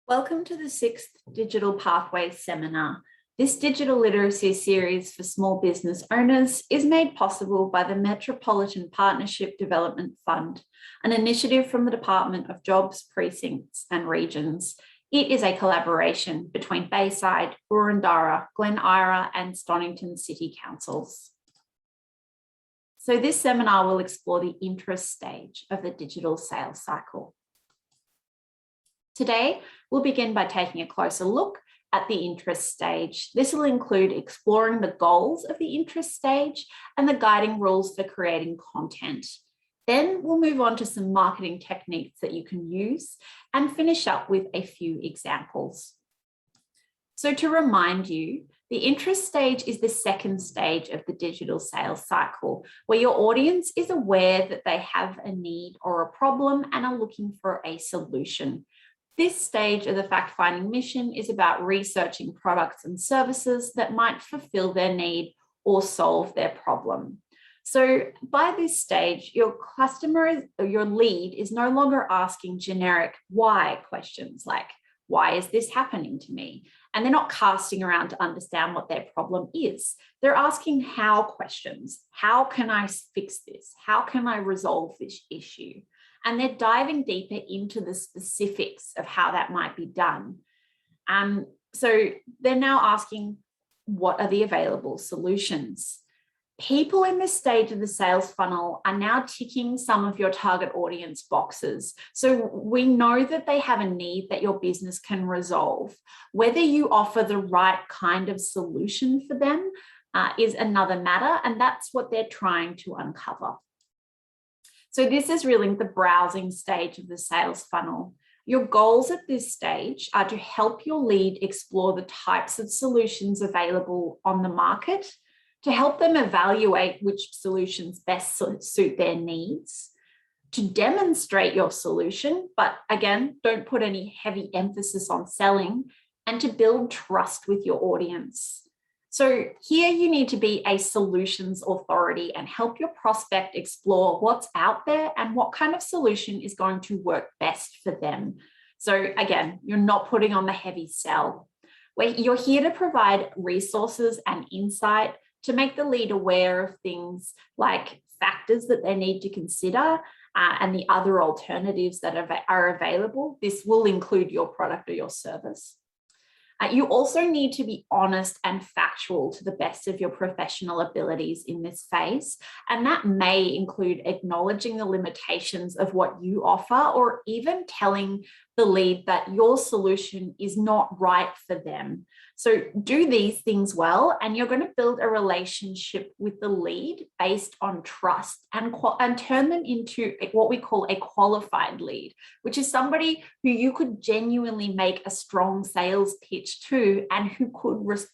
Welcome to the sixth Digital Pathways seminar. This digital literacy series for small business owners is made possible by the Metropolitan Partnership Development Fund, an initiative from the Department of Jobs, Precincts and Regions. It is a collaboration between Bayside, Boroondara, Glen Eira and Stonnington City Councils. So this seminar will explore the interest stage of the digital sales cycle. Today, we'll begin by taking a closer look at the interest stage. This will include exploring the goals of the interest stage and the guiding rules for creating content. Then we'll move on to some marketing techniques that you can use and finish up with a few examples. So to remind you, the interest stage is the second stage of the digital sales cycle, where your audience is aware that they have a need or a problem and are looking for a solution. This stage of the fact-finding mission is about researching products and services that might fulfill their need or solve their problem. So by this stage, your customer, or your lead, is no longer asking generic why questions like, why is this happening to me? And they're not casting around to understand what their problem is. They're asking how questions. How can I fix this? How can I resolve this issue? And they're diving deeper into the specifics of how that might be done. So they're now asking, what are the available solutions? People in this stage of the sales funnel are now ticking some of your target audience boxes. So we know that they have a need that your business can resolve. Whether you offer the right kind of solution for them is another matter, and that's what they're trying to uncover. So this is really the browsing stage of the sales funnel. Your goals at this stage are to help your lead explore the types of solutions available on the market, to help them evaluate which solutions best suit their needs, to demonstrate your solution, but again, don't put any heavy emphasis on selling, and to build trust with your audience. So here you need to be a solutions authority and help your prospect explore what's out there and what kind of solution is going to work best for them. So again, you're not putting on the heavy sell. You're here to provide resources and insight to make the lead aware of things like factors that they need to consider and the other alternatives that are available. This will include your product or your service. You also need to be honest and factual to the best of your professional abilities in this phase. And that may include acknowledging the limitations of what you offer, or even telling the lead that your solution is not right for them. So do these things well, and you're going to build a relationship with the lead based on trust and turn them into what we call a qualified lead, which is somebody who you could genuinely make a strong sales pitch to and who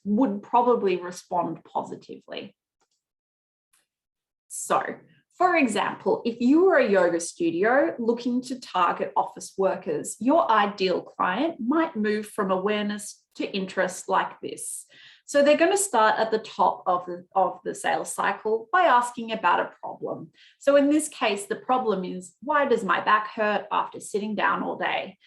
would probably respond positively. So, for example, if you were a yoga studio looking to target office workers, your ideal client might move from awareness to interest like this. So they're going to start at the top of the sales cycle by asking about a problem. So in this case, the problem is, why does my back hurt after sitting down all day?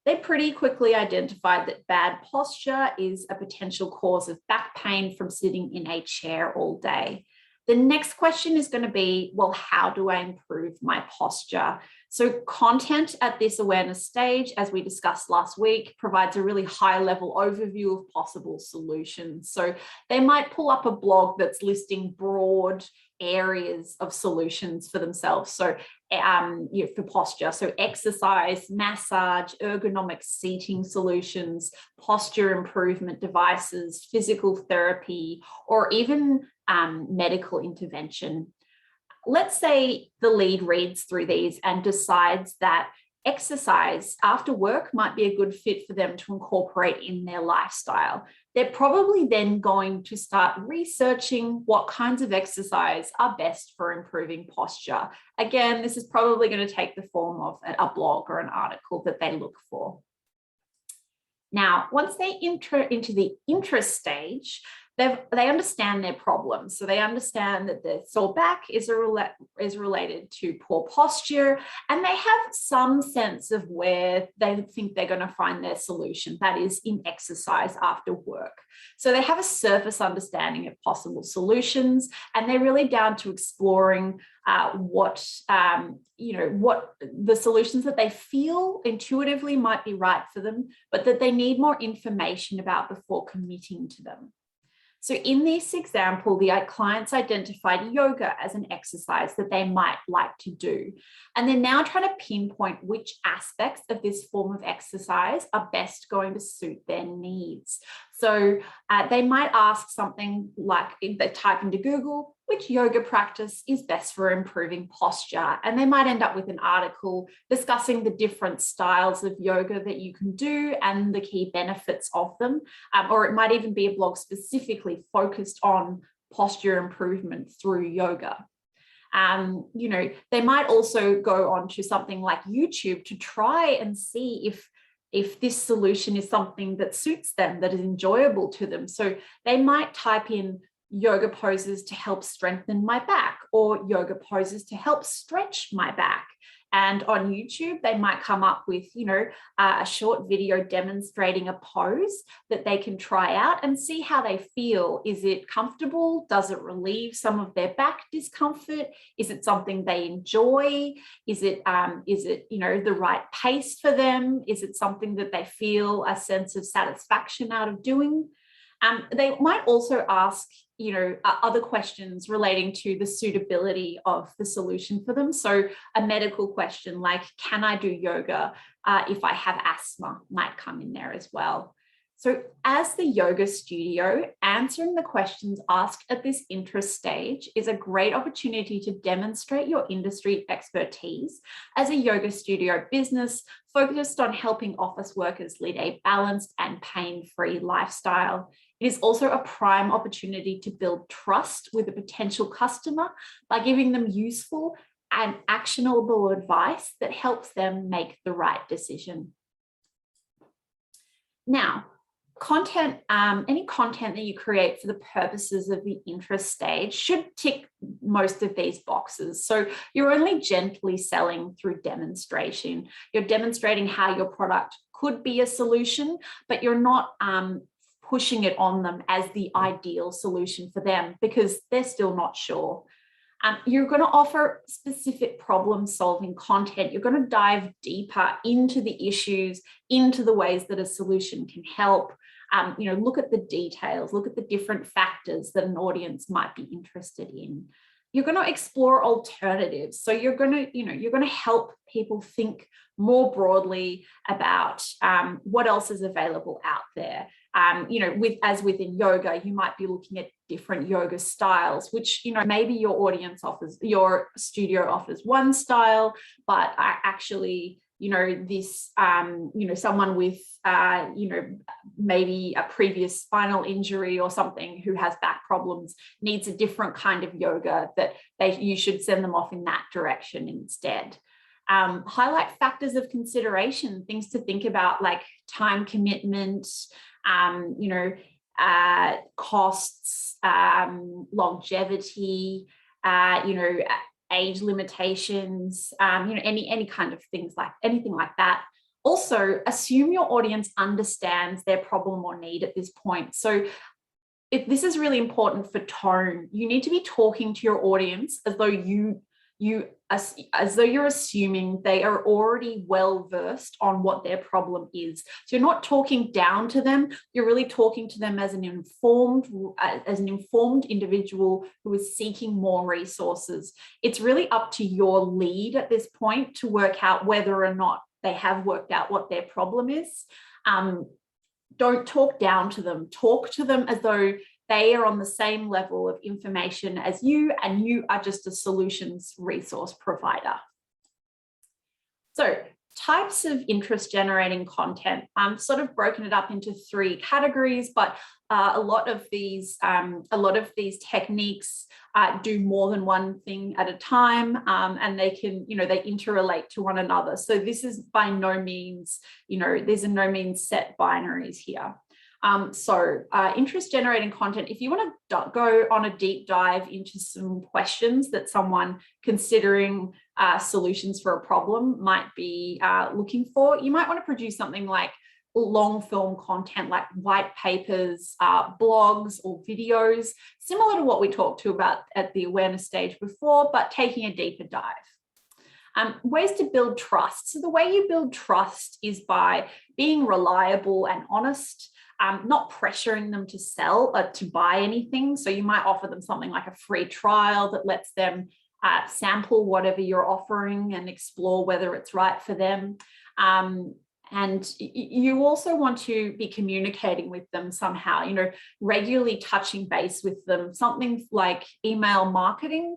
They pretty quickly identified that bad posture is a potential cause of back pain from sitting in a chair all day. The next question is going to be, well, how do I improve my posture? So content at this awareness stage, as we discussed last week, provides a really high-level overview of possible solutions. So they might pull up a blog that's listing broad areas of solutions for themselves. So for posture, so exercise, massage, ergonomic seating solutions, posture improvement devices, physical therapy, or even medical intervention. Let's say the lead reads through these and decides that exercise after work might be a good fit for them to incorporate in their lifestyle. They're probably then going to start researching what kinds of exercise are best for improving posture. Again, this is probably going to take the form of a blog or an article that they look for. Now, once they enter into the interest stage, they understand their problems. So they understand that their sore back is related to poor posture, and they have some sense of where they think they're going to find their solution, that is in exercise after work. So they have a surface understanding of possible solutions, and they're really down to exploring what the solutions that they feel intuitively might be right for them, but that they need more information about before committing to them. So in this example, the clients identified yoga as an exercise that they might like to do. And they're now trying to pinpoint which aspects of this form of exercise are best going to suit their needs. So they might ask something like, if they type into Google, which yoga practice is best for improving posture? And they might end up with an article discussing the different styles of yoga that you can do and the key benefits of them. Or it might even be a blog specifically focused on posture improvement through yoga. They might also go on to something like YouTube to try and see if this solution is something that suits them, that is enjoyable to them. So they might type in yoga poses to help strengthen my back, or yoga poses to help stretch my back. And on YouTube, they might come up with, a short video demonstrating a pose that they can try out and see how they feel. Is it comfortable? Does it relieve some of their back discomfort? Is it something they enjoy? Is it the right pace for them? Is it something that they feel a sense of satisfaction out of doing? They might also ask, other questions relating to the suitability of the solution for them. So a medical question like, can I do yoga if I have asthma, might come in there as well. So as the yoga studio, answering the questions asked at this interest stage is a great opportunity to demonstrate your industry expertise as a yoga studio business focused on helping office workers lead a balanced and pain-free lifestyle. It is also a prime opportunity to build trust with a potential customer by giving them useful and actionable advice that helps them make the right decision. Now, any content that you create for the purposes of the interest stage should tick most of these boxes. So you're only gently selling through demonstration. You're demonstrating how your product could be a solution, but you're not pushing it on them as the ideal solution for them because they're still not sure. You're going to offer specific problem-solving content. You're going to dive deeper into the issues, into the ways that a solution can help. Look at the details, look at the different factors that an audience might be interested in. You're going to explore alternatives. So you're going to help people think more broadly about what else is available out there. As within yoga, you might be looking at different yoga styles, which, maybe your studio offers one style, but actually, someone with, maybe a previous spinal injury or something who has back problems needs a different kind of yoga that you should send them off in that direction instead. Highlight factors of consideration, things to think about like time commitment, costs, longevity, age limitations, any kind of things like anything like that. Also, assume your audience understands their problem or need at this point. So if this is really important for tone, you need to be talking to your audience as though you're assuming they are already well versed on what their problem is. So you're not talking down to them. You're really talking to them as an informed individual who is seeking more resources. It's really up to your lead at this point to work out whether or not they have worked out what their problem is. Don't talk down to them. Talk to them as though they are on the same level of information as you, and you are just a solutions resource provider. So types of interest generating content, I've sort of broken it up into 3 categories, but a lot of these techniques do more than one thing at a time, and they can, they interrelate to one another. So this is by no means, these are no means set binaries here. Interest generating content, if you want to go on a deep dive into some questions that someone considering solutions for a problem might be looking for, you might want to produce something like long film content like white papers, blogs or videos, similar to what we talked about at the awareness stage before, but taking a deeper dive. Ways to build trust. So the way you build trust is by being reliable and honest, not pressuring them to sell or to buy anything. So you might offer them something like a free trial that lets them sample whatever you're offering and explore whether it's right for them. And you also want to be communicating with them somehow, regularly touching base with them. Something like email marketing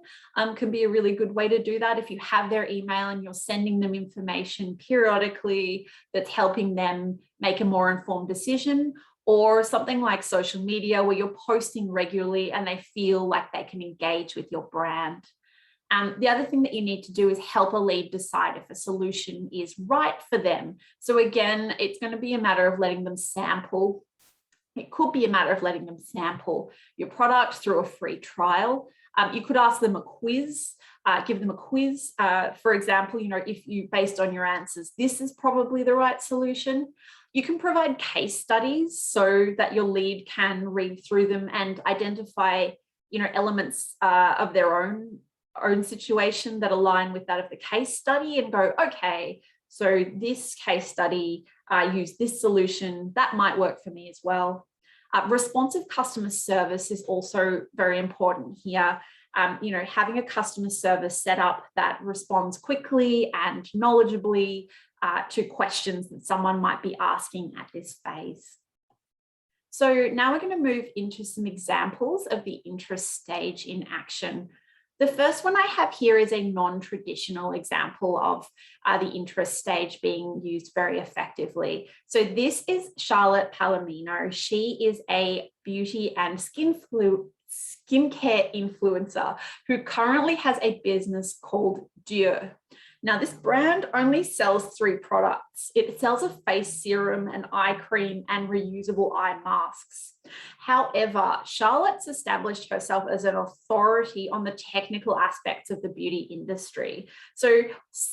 can be a really good way to do that. If you have their email and you're sending them information periodically that's helping them make a more informed decision, or something like social media where you're posting regularly and they feel like they can engage with your brand. The other thing that you need to do is help a lead decide if a solution is right for them. So again, it's going to be a matter of letting them sample. It could be a matter of letting them sample your product through a free trial. You could ask them a quiz, give them a quiz. For example, if you, based on your answers, this is probably the right solution. You can provide case studies so that your lead can read through them and identify, elements of their own situation that align with that of the case study and go, okay, so this case study used this solution, that might work for me as well. Responsive customer service is also very important here. Having a customer service set up that responds quickly and knowledgeably to questions that someone might be asking at this phase. So now we're going to move into some examples of the interest stage in action. The first one I have here is a non-traditional example of the interest stage being used very effectively. So this is Charlotte Palomino. She is a beauty and skincare influencer who currently has a business called Dieu. Now, this brand only sells 3 products. It sells a face serum, an eye cream, and reusable eye masks. However, Charlotte's established herself as an authority on the technical aspects of the beauty industry. So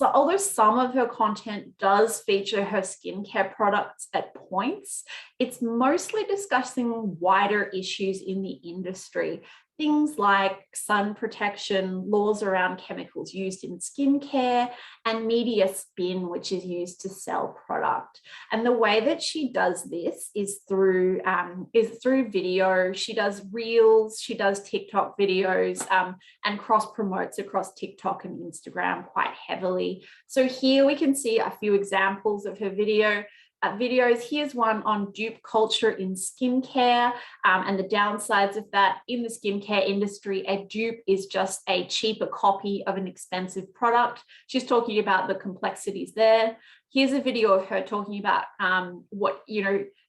although some of her content does feature her skincare products at points, it's mostly discussing wider issues in the industry. Things like sun protection, laws around chemicals used in skincare, and media spin, which is used to sell product. And the way that she does this is through video. She does reels, she does TikTok videos, and cross promotes across TikTok and Instagram quite heavily. So here we can see a few examples of her videos. Here's one on dupe culture in skincare and the downsides of that. In the skincare industry, a dupe is just a cheaper copy of an expensive product. She's talking about the complexities there. Here's a video of her talking about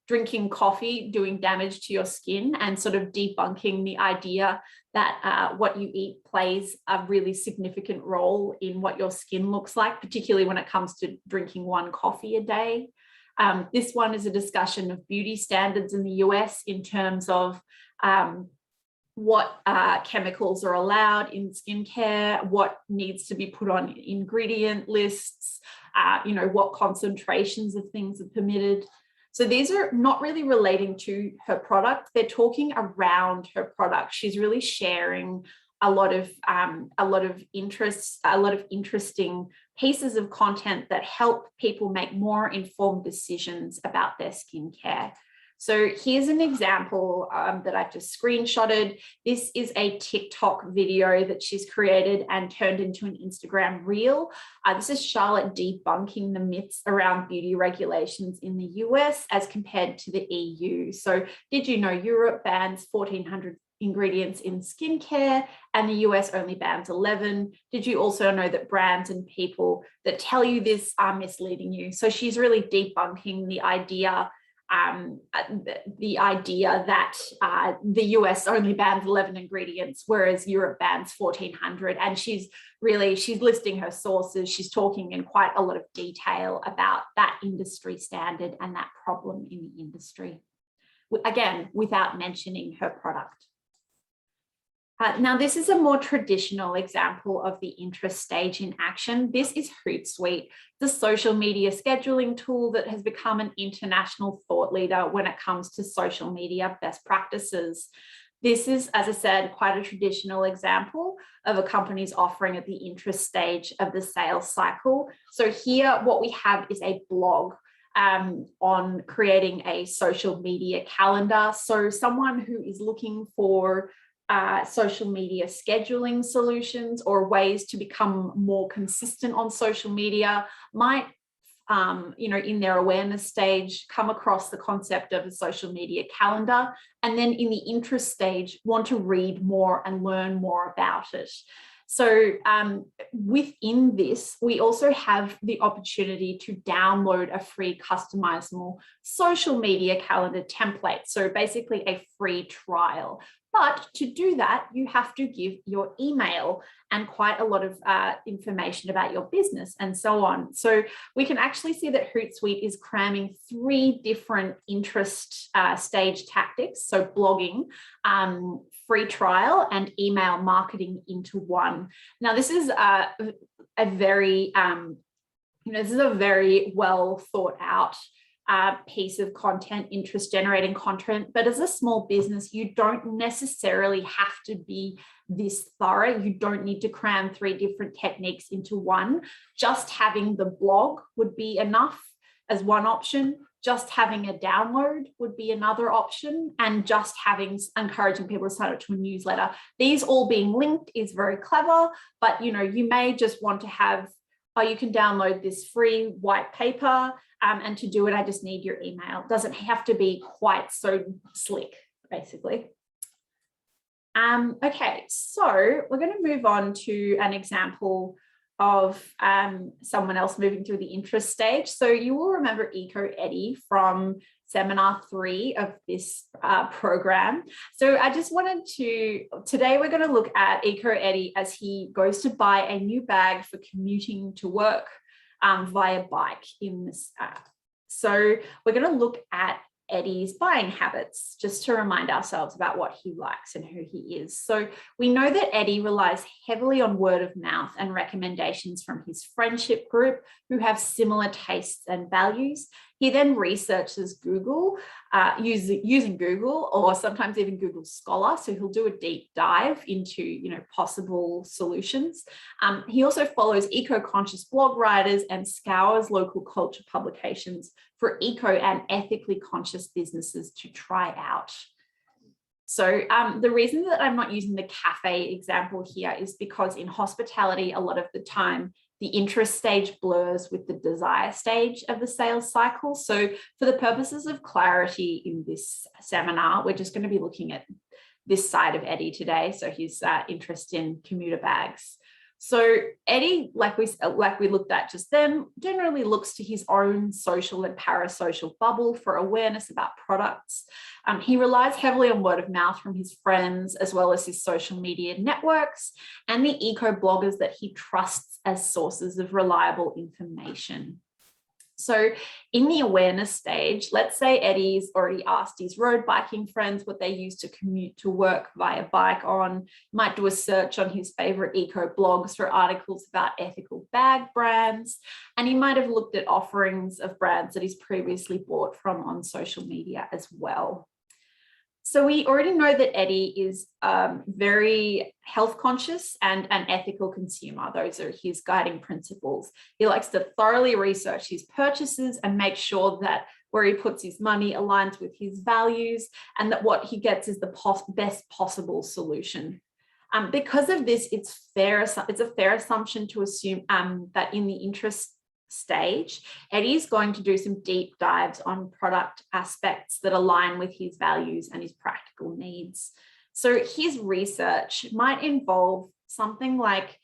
drinking coffee doing damage to your skin and sort of debunking the idea that what you eat plays a really significant role in what your skin looks like, particularly when it comes to drinking 1 coffee a day. This one is a discussion of beauty standards in the US in terms of what chemicals are allowed in skincare, what needs to be put on ingredient lists, what concentrations of things are permitted. So these are not really relating to her product. They're talking around her product. She's really sharing a lot of interesting pieces of content that help people make more informed decisions about their skincare. So here's an example that I've just screenshotted. This is a TikTok video that she's created and turned into an Instagram reel. This is Charlotte debunking the myths around beauty regulations in the US as compared to the EU. So did you know Europe bans 1,400 ingredients in skincare and the US only bans 11? Did you also know that brands and people that tell you this are misleading you? So she's really debunking the idea that the US only bans 11 ingredients, whereas Europe bans 1,400. And she's listing her sources. She's talking in quite a lot of detail about that industry standard and that problem in the industry. again, without mentioning her product. Now, this is a more traditional example of the interest stage in action. This is Hootsuite, the social media scheduling tool that has become an international thought leader when it comes to social media best practices. This is, as I said, quite a traditional example of a company's offering at the interest stage of the sales cycle. So here, what we have is a blog on creating a social media calendar. So someone who is looking for social media scheduling solutions or ways to become more consistent on social media might, in their awareness stage, come across the concept of a social media calendar, and then in the interest stage, want to read more and learn more about it. So within this, we also have the opportunity to download a free customizable social media calendar template. So basically a free trial. But to do that, you have to give your email and quite a lot of information about your business and so on. So we can actually see that Hootsuite is cramming 3 different interest stage tactics. So blogging, free trial, and email marketing into one. Now, this is a very well thought out piece of content, interest generating content. But as a small business, you don't necessarily have to be this thorough. You don't need to cram 3 different techniques into one. Just having the blog would be enough as one option. Just having a download would be another option, and just encouraging people to sign up to a newsletter. These all being linked is very clever, but you may just want to have, you can download this free white paper, and to do it, I just need your email. It doesn't have to be quite so slick, basically. Okay, so we're going to move on to an example of someone else moving through the interest stage. So you will remember Eco Eddie from seminar 3 of this program. So I just wanted today we're going to look at Eco Eddie as he goes to buy a new bag for commuting to work via bike in this app. So we're going to look at Eddie's buying habits, just to remind ourselves about what he likes and who he is. So we know that Eddie relies heavily on word of mouth and recommendations from his friendship group who have similar tastes and values. He then researches Google, using Google, or sometimes even Google Scholar. So he'll do a deep dive into possible solutions. He also follows eco-conscious blog writers and scours local culture publications for eco and ethically conscious businesses to try out. So the reason that I'm not using the cafe example here is because in hospitality, a lot of the time, the interest stage blurs with the desire stage of the sales cycle. So for the purposes of clarity in this seminar, we're just going to be looking at this side of Eddie today. So his interest in commuter bags. So Eddie, like we looked at just then, generally looks to his own social and parasocial bubble for awareness about products. He relies heavily on word of mouth from his friends, as well as his social media networks and the eco bloggers that he trusts as sources of reliable information. So in the awareness stage, let's say Eddie's already asked his road biking friends what they use to commute to work via bike on, might do a search on his favorite eco blogs for articles about ethical bag brands, and he might have looked at offerings of brands that he's previously bought from on social media as well. So we already know that Eddie is very health conscious and an ethical consumer. Those are his guiding principles. He likes to thoroughly research his purchases and make sure that where he puts his money aligns with his values and that what he gets is the best possible solution. Because of this, it's a fair assumption to assume that in the interest stage, Eddie is going to do some deep dives on product aspects that align with his values and his practical needs. So his research might involve something like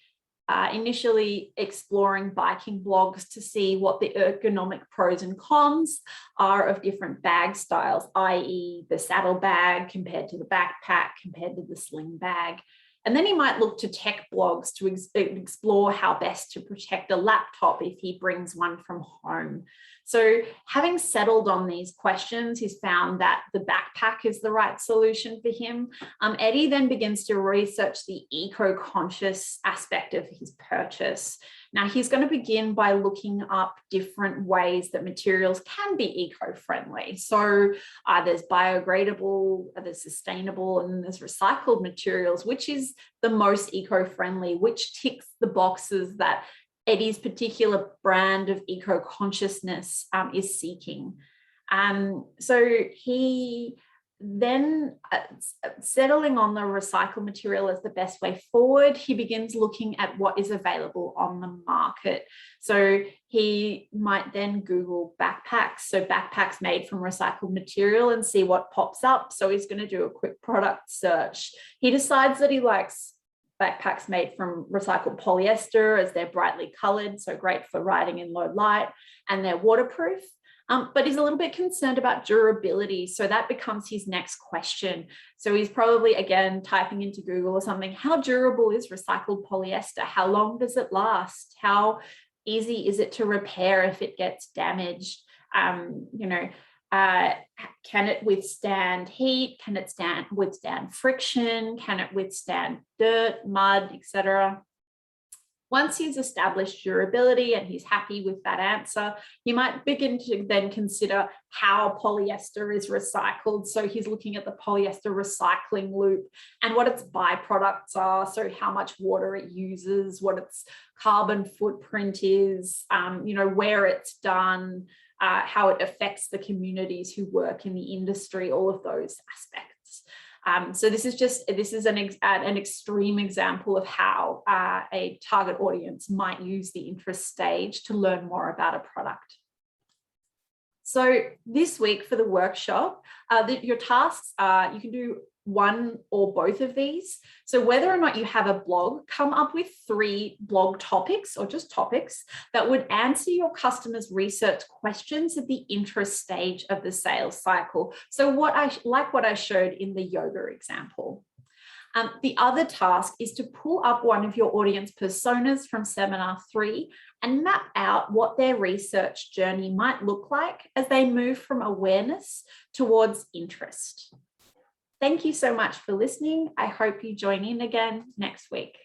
initially exploring biking blogs to see what the ergonomic pros and cons are of different bag styles, i.e. the saddle bag compared to the backpack, compared to the sling bag. And then he might look to tech blogs to explore how best to protect a laptop if he brings one from home. So having settled on these questions, he's found that the backpack is the right solution for him. Eddie then begins to research the eco-conscious aspect of his purchase. Now, he's going to begin by looking up different ways that materials can be eco-friendly. So there's biodegradable, there's sustainable, and there's recycled materials. Which is the most eco-friendly? Which ticks the boxes that Eddie's particular brand of eco-consciousness is seeking? So he then, settling on the recycled material as the best way forward, he begins looking at what is available on the market. So he might then Google backpacks, so backpacks made from recycled material, and see what pops up. So he's going to do a quick product search. He decides that he likes backpacks made from recycled polyester, as they're brightly colored, so great for riding in low light, and they're waterproof. But he's a little bit concerned about durability. So that becomes his next question. So he's probably, again, typing into Google or something, how durable is recycled polyester? How long does it last? How easy is it to repair if it gets damaged? Can it withstand heat? Can it withstand friction? Can it withstand dirt, mud, etc.? Once he's established durability and he's happy with that answer, he might begin to then consider how polyester is recycled. So he's looking at the polyester recycling loop and what its byproducts are. So how much water it uses, what its carbon footprint is, where it's done, how it affects the communities who work in the industry, all of those aspects. So this is an extreme example of how a target audience might use the interest stage to learn more about a product. So this week for the workshop, your tasks are, you can do one or both of these. So whether or not you have a blog, come up with 3 blog topics, or just topics, that would answer your customers' research questions at the interest stage of the sales cycle. So what I showed in the yoga example. The other task is to pull up one of your audience personas from seminar 3 and map out what their research journey might look like as they move from awareness towards interest. Thank you so much for listening. I hope you join in again next week.